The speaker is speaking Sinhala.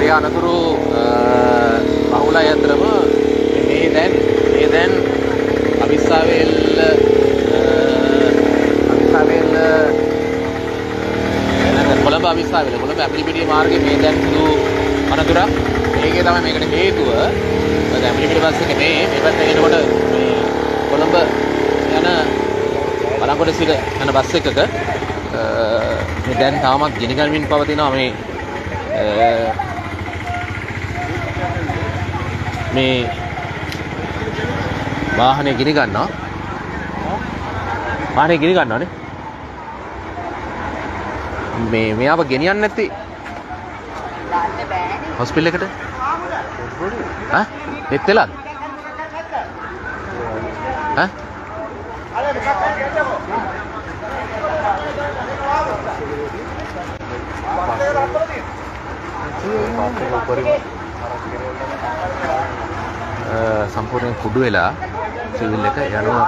ඒ අනතුරු බහුලය අතරම මේ දැන් අවිස්සාවේල් කොළඹ අවිස්සාවේල කොළඹ ඇපිලිපිටිය මාර්ගයේ මේ දැන් සුදු අනතුරක්. මේකේ තමයි මේකට හේතුව. දැන් ඇපිලිපිටිය බස් එකේ මේ පැත්තට එනකොට මේ කොළඹ යන බලංගොඩ සිට යන බස් එකක මේ දැන් තාමත් ගිනි ගනිමින් පවතිනවා මේ වාහනේ ගිනි ගන්නවා. වාහනේ ගිනි ගන්නවානේ. මෙයාව ගෙනියන්නේ නැති දාන්න බෑනේ හොස්පිටල් එකට. ඈ දෙත් වෙලාද? ඈ සම්පූර්ණ කුඩු වෙලා සිවිල් එක යනවා